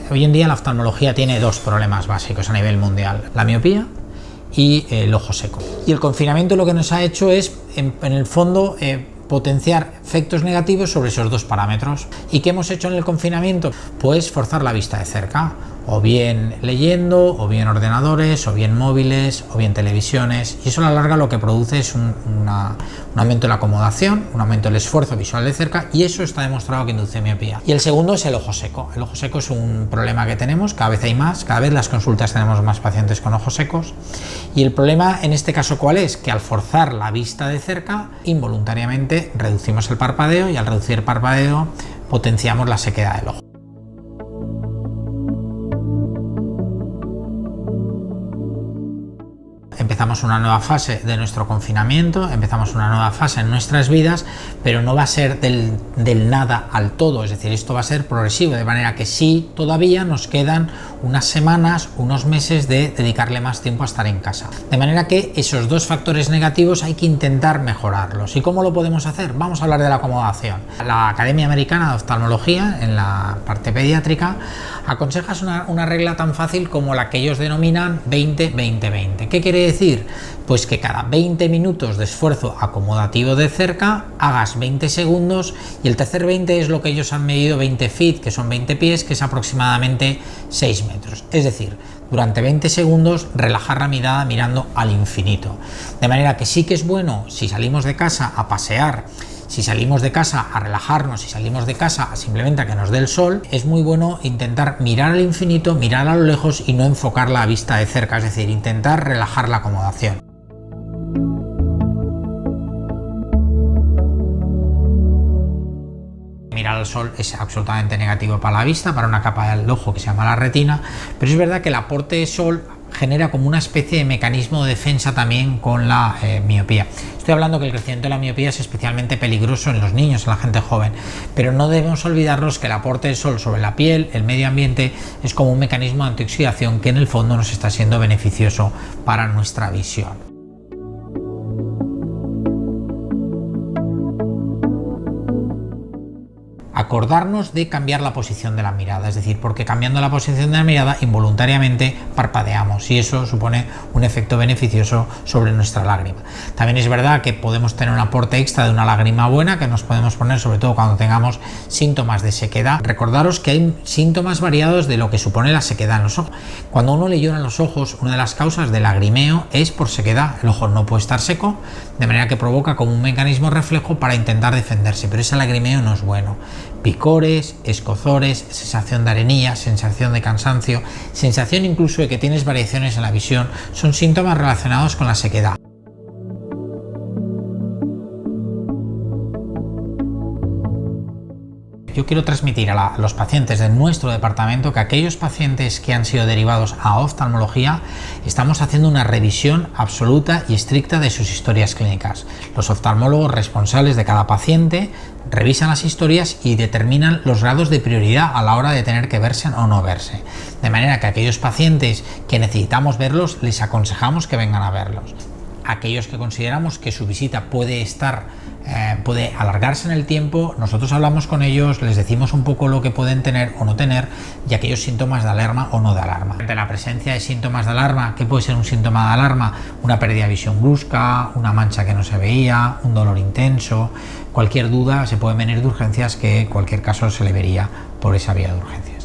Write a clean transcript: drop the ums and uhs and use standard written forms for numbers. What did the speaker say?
Hoy en día la oftalmología tiene dos problemas básicos a nivel mundial: la miopía y el ojo seco. Y el confinamiento lo que nos ha hecho es, en el fondo, potenciar efectos negativos sobre esos dos parámetros. ¿Y qué hemos hecho en el confinamiento? Pues forzar la vista de cerca, o bien leyendo, o bien ordenadores, o bien móviles, o bien televisiones, y eso a la larga lo que produce es un aumento de la acomodación, un aumento del esfuerzo visual de cerca, y eso está demostrado que induce miopía. Y el segundo es el ojo seco. El ojo seco es un problema que tenemos, cada vez hay más, cada vez las consultas tenemos más pacientes con ojos secos, y el problema en este caso ¿cuál es? Que al forzar la vista de cerca, involuntariamente reducimos el parpadeo, y al reducir el parpadeo potenciamos la sequedad del ojo. Empezamos una nueva fase de nuestro confinamiento, empezamos una nueva fase en nuestras vidas, pero no va a ser del nada al todo, es decir, esto va a ser progresivo, de manera que sí, todavía nos quedan unas semanas, unos meses de dedicarle más tiempo a estar en casa. De manera que esos dos factores negativos hay que intentar mejorarlos. ¿Y cómo lo podemos hacer? Vamos a hablar de la acomodación. La Academia Americana de Oftalmología, en la parte pediátrica, aconseja una regla tan fácil como la que ellos denominan 20-20-20. ¿Qué quiere decir? Pues que cada 20 minutos de esfuerzo acomodativo de cerca hagas 20 segundos, y el tercer 20 es lo que ellos han medido 20 feet, que son 20 pies, que es aproximadamente 6 metros. Es decir, durante 20 segundos relajar la mirada mirando al infinito. De manera que sí que es bueno, si salimos de casa a pasear, si salimos de casa a relajarnos, si salimos de casa simplemente a que nos dé el sol, es muy bueno intentar mirar al infinito, mirar a lo lejos y no enfocar la vista de cerca, es decir, intentar relajar la acomodación. Mirar al sol es absolutamente negativo para la vista, para una capa del ojo que se llama la retina, pero es verdad que el aporte de sol genera como una especie de mecanismo de defensa también con la miopía. Estoy hablando que el crecimiento de la miopía es especialmente peligroso en los niños, en la gente joven, pero no debemos olvidarnos que el aporte del sol sobre la piel, el medio ambiente, es como un mecanismo de antioxidación que en el fondo nos está siendo beneficioso para nuestra visión. Acordarnos de cambiar la posición de la mirada, es decir, porque cambiando la posición de la mirada involuntariamente parpadeamos, y eso supone un efecto beneficioso sobre nuestra lágrima. También es verdad que podemos tener un aporte extra de una lágrima buena que nos podemos poner, sobre todo cuando tengamos síntomas de sequedad. Recordaros que hay síntomas variados de lo que supone la sequedad en los ojos. Cuando uno le lloran los ojos, una de las causas del lagrimeo es por sequedad. El ojo no puede estar seco, de manera que provoca como un mecanismo reflejo para intentar defenderse, pero ese lagrimeo no es bueno. Picores, escozores, sensación de arenilla, sensación de cansancio, sensación incluso de que tienes variaciones en la visión, son síntomas relacionados con la sequedad. Yo quiero transmitir a los pacientes de nuestro departamento que aquellos pacientes que han sido derivados a oftalmología estamos haciendo una revisión absoluta y estricta de sus historias clínicas. Los oftalmólogos responsables de cada paciente revisan las historias y determinan los grados de prioridad a la hora de tener que verse o no verse. De manera que aquellos pacientes que necesitamos verlos, les aconsejamos que vengan a verlos. Aquellos que consideramos que su visita puede alargarse en el tiempo, nosotros hablamos con ellos, les decimos un poco lo que pueden tener o no tener, y aquellos síntomas de alarma o no de alarma. Ante la presencia de síntomas de alarma, ¿qué puede ser un síntoma de alarma? Una pérdida de visión brusca, una mancha que no se veía, un dolor intenso. Cualquier duda se puede venir de urgencias, que en cualquier caso se le vería por esa vía de urgencias.